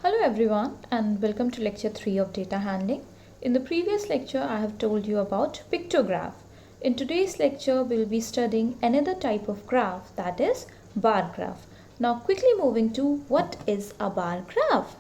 Hello everyone and welcome to lecture 3 of data handling. In the previous lecture I have told you about pictograph. In today's lecture we will be studying another type of graph, that is bar graph. Now quickly moving to what is a bar graph.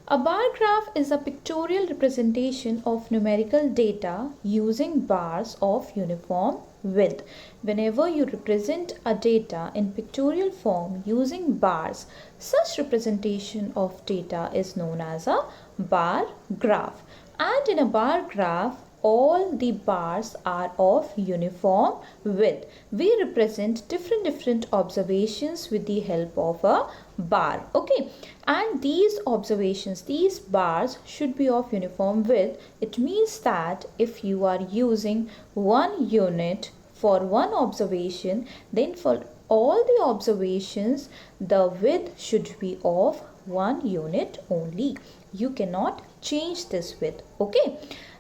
A bar graph is a pictorial representation of numerical data using bars of uniform width. Whenever you represent a data in pictorial form using bars, such representation of data is known as a bar graph. And in a bar graph, all the bars are of uniform width. We represent different observations with the help of a bar. Okay, and these observations, these bars should be of uniform width. It means that if you are using 1 unit for one observation, then for all the observations the width should be of 1 unit only. You cannot change this width. Okay,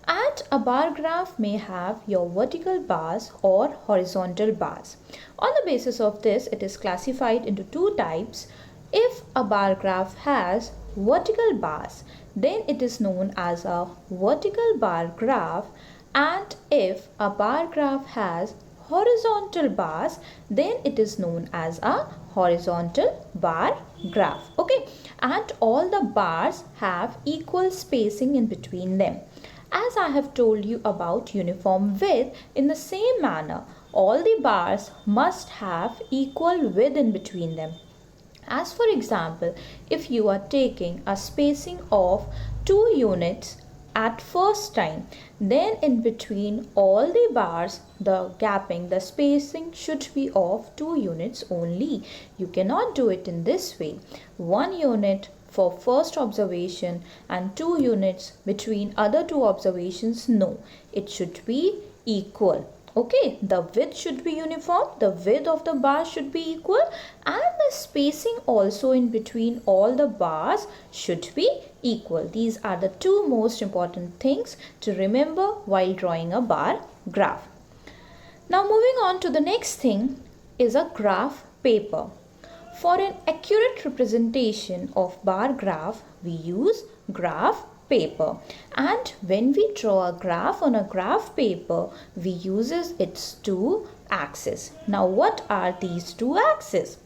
and a bar graph may have your vertical bars or horizontal bars. On the basis of this, it is classified into two types. If a bar graph has vertical bars, then it is known as a vertical bar graph, and if a bar graph has horizontal bars, then it is known as a horizontal bar graph. Okay, and all the bars have equal spacing in between them. As I have told you about uniform width, in the same manner, all the bars must have equal width in between them. As for example, if you are taking a spacing of 2 units at first time, then in between all the bars, the gapping, the spacing should be of 2 units only. You cannot do it in this way. 1 unit for first observation and 2 units between other two observations. No, it should be equal. Okay, the width should be uniform, the width of the bar should be equal, and the spacing also in between all the bars should be equal. These are the two most important things to remember while drawing a bar graph. Now moving on to the next thing is a graph paper. For an accurate representation of bar graph, we use graph paper, and when we draw a graph on a graph paper, we uses its two axes. Now what are these two axes?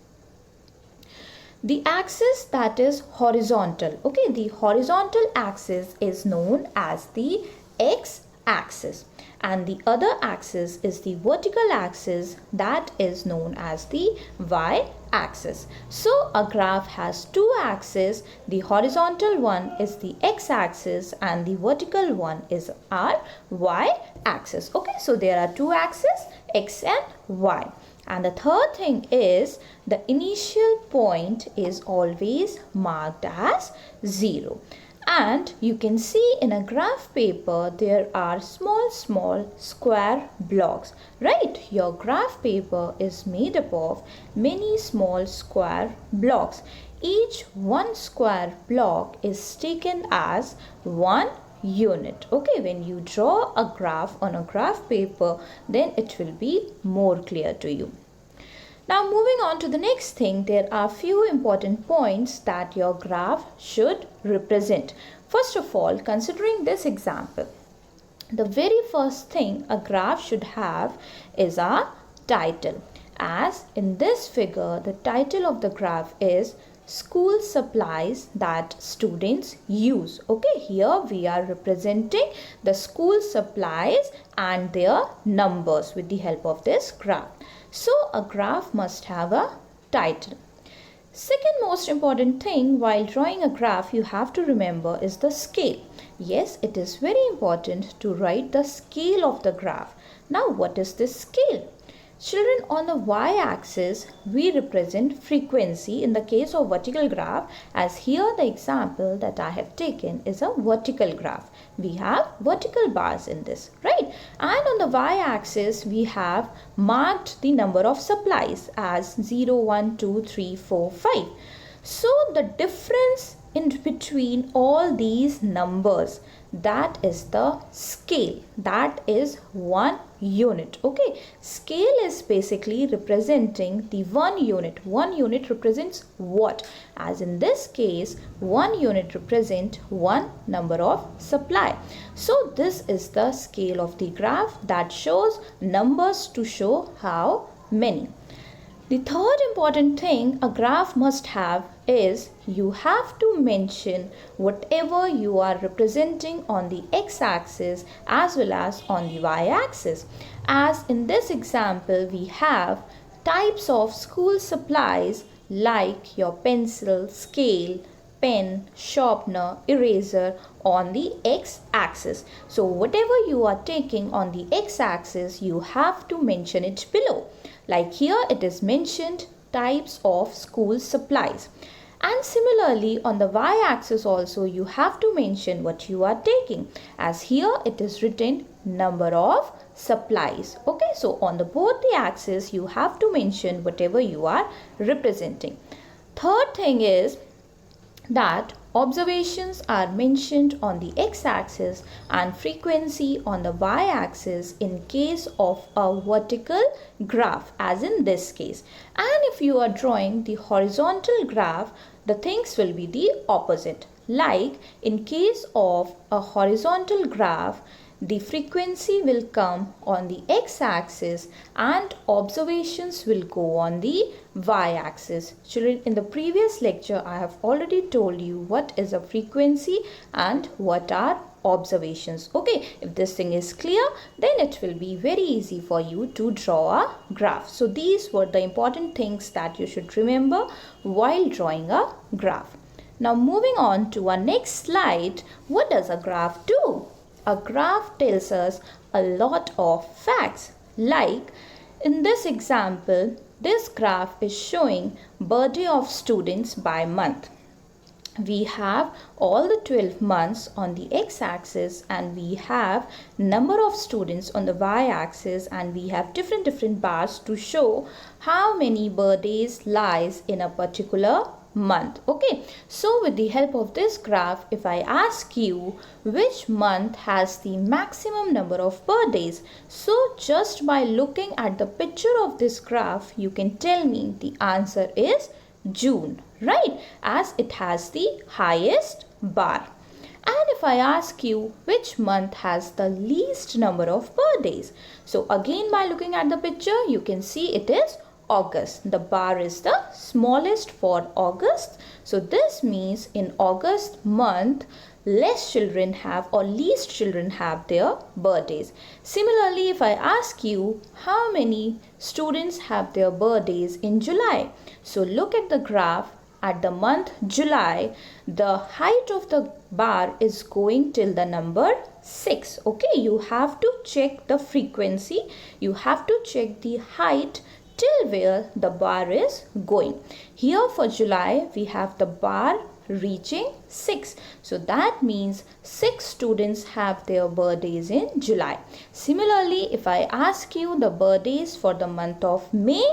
The axis that is horizontal, okay, the horizontal axis is known as the x axis, and the other axis is the vertical axis that is known as the y axis. So a graph has two axes. The horizontal one is the x axis and the vertical one is our y axis. Okay, so there are two axes, x and y. And the third thing is the initial point is always marked as 0. And you can see in a graph paper there are small square blocks, right? Your graph paper is made up of many small square blocks. Each one square block is taken as 1 unit. Okay, when you draw a graph on a graph paper, then it will be more clear to you. Now moving on to the next thing, there are few important points that your graph should represent. First of all, considering this example, the very first thing a graph should have is a title. As in this figure, the title of the graph is school supplies that students use. Okay, here we are representing the school supplies and their numbers with the help of this graph. So a graph must have a title. Second most important thing while drawing a graph you have to remember is the scale. Yes, it is very important to write the scale of the graph. Now what is this scale? Children, on the y-axis, we represent frequency in the case of vertical graph, as here the example that I have taken is a vertical graph. We have vertical bars in this, right? And on the y-axis, we have marked the number of supplies as 0, 1, 2, 3, 4, 5. So the difference in between all these numbers, that is the scale. That is 1 unit. Okay, scale is basically representing the 1 unit. 1 unit represents what? As in this case, 1 unit represents 1 number of supply. So this is the scale of the graph that shows numbers to show how many. The third important thing a graph must have is you have to mention whatever you are representing on the x-axis as well as on the y-axis. As in this example, we have types of school supplies like your pencil, scale, pen, sharpener, eraser on the x-axis. So whatever you are taking on the x-axis, you have to mention it below. Like here it is mentioned types of school supplies. And similarly on the y-axis also you have to mention what you are taking. As here it is written number of supplies. Okay, so on the both the axis you have to mention whatever you are representing. Third thing is that observations are mentioned on the x-axis and frequency on the y-axis in case of a vertical graph, as in this case. And if you are drawing the horizontal graph, the things will be the opposite. Like in case of a horizontal graph, the frequency will come on the x-axis and observations will go on the y-axis. Children, in the previous lecture I have already told you what is a frequency and what are observations. Okay, if this thing is clear, then it will be very easy for you to draw a graph. So these were the important things that you should remember while drawing a graph. Now moving on to our next slide, what does a graph do? A graph tells us a lot of facts. Like in this example, this graph is showing birthday of students by month. We have all the 12 months on the x-axis and we have number of students on the y-axis, and we have different bars to show how many birthdays lies in a particular month. Okay, so with the help of this graph, if I ask you which month has the maximum number of birthdays, so just by looking at the picture of this graph you can tell me the answer is June, right? As it has the highest bar. And if I ask you which month has the least number of birthdays, so again by looking at the picture you can see it is August. The bar is the smallest for August. So this means in August month, less children have or least children have their birthdays. Similarly, if I ask you how many students have their birthdays in July, so look at the graph. At the month July, the height of the bar is going till the number 6. Okay, you have to check the frequency. You have to check the height till where the bar is going. Here for July, we have the bar reaching 6. So that means 6 students have their birthdays in July. Similarly, if I ask you the birthdays for the month of May,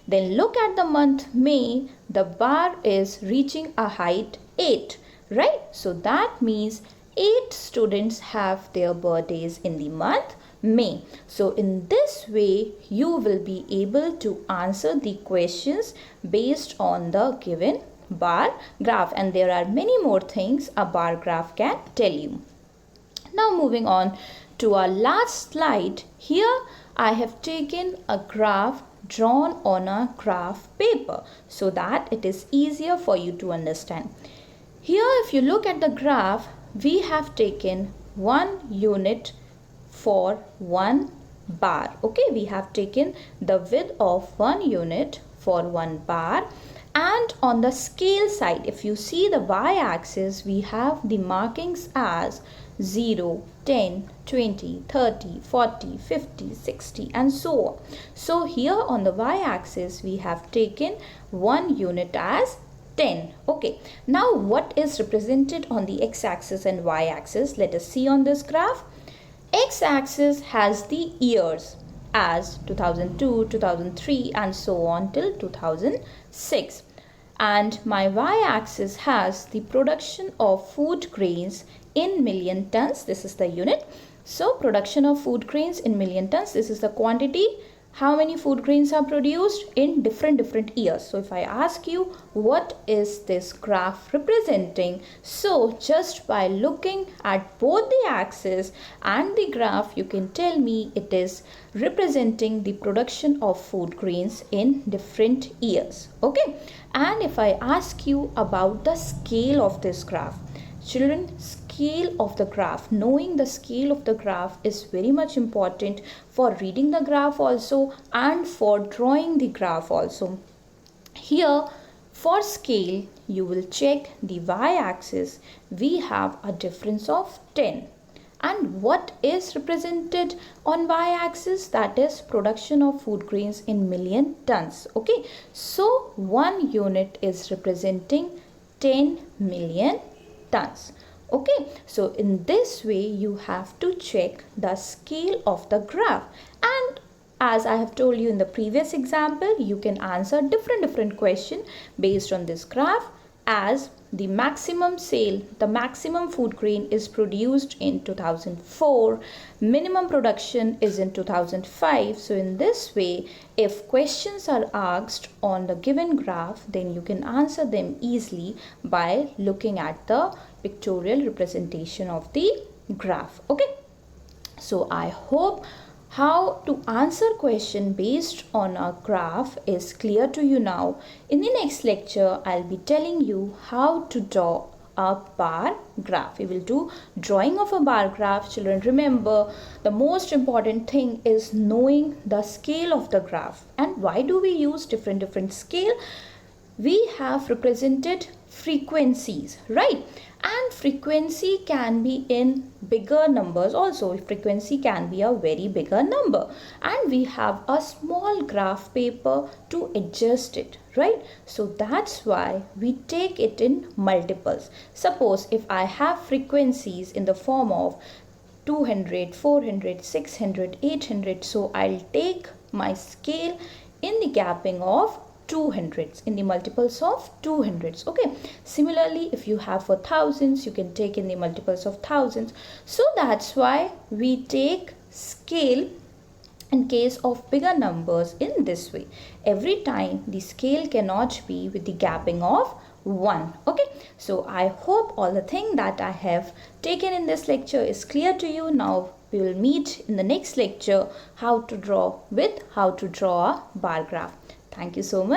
then look at the month May, the bar is reaching a height 8, right? So that means 8 students have their birthdays in the month May. So in this way you will be able to answer the questions based on the given bar graph, and there are many more things a bar graph can tell you. Now moving on to our last slide. Here I have taken a graph drawn on a graph paper so that it is easier for you to understand. Here if you look at the graph, we have taken 1 unit for 1 bar. Okay, we have taken the width of 1 unit for 1 bar, and on the scale side, if you see the y-axis, we have the markings as 0, 10, 20, 30, 40, 50, 60 and so on. So here on the y-axis we have taken 1 unit as 10. Okay, now what is represented on the x-axis and y-axis? Let us see on this graph. X-axis has the years as 2002, 2003 and so on till 2006. and my y-axis has the production of food grains in million tons. This is the unit. So production of food grains in million tons, this is the quantity. How many food grains are produced in different years? So if I ask you what is this graph representing, so just by looking at both the axis and the graph, you can tell me it is representing the production of food grains in different years. Okay, and if I ask you about the scale of this graph, children, scale of the graph, knowing the scale of the graph is very much important for reading the graph also and for drawing the graph also. Here for scale, you will check the y-axis. We have a difference of 10. And what is represented on y-axis? That is production of food grains in million tons. Okay, so 1 unit is representing 10 million tons. Okay, so in this way you have to check the scale of the graph, and as I have told you in the previous example, you can answer different question based on this graph, as the maximum sale, the maximum food grain is produced in 2004, minimum production is in 2005. So in this way, if questions are asked on the given graph, then you can answer them easily by looking at the pictorial representation of the graph. Okay, so I hope how to answer question based on a graph is clear to you now. In the next lecture, I'll be telling you how to draw a bar graph. We will do drawing of a bar graph. Children, remember, the most important thing is knowing the scale of the graph. And why do we use different scale? We have represented frequencies, right? And frequency can be in bigger numbers also. Frequency can be a very bigger number, and we have a small graph paper to adjust it, right? So that's why we take it in multiples. Suppose if I have frequencies in the form of 200, 400, 600, 800, so I'll take my scale in the gapping of 200s, in the multiples of 200s. Okay, similarly if you have for thousands, you can take in the multiples of thousands. So that's why we take scale in case of bigger numbers in this way. Every time the scale cannot be with the gapping of 1. Okay, so I hope all the thing that I have taken in this lecture is clear to you. Now we will meet in the next lecture how to draw a bar graph. Thank you so much.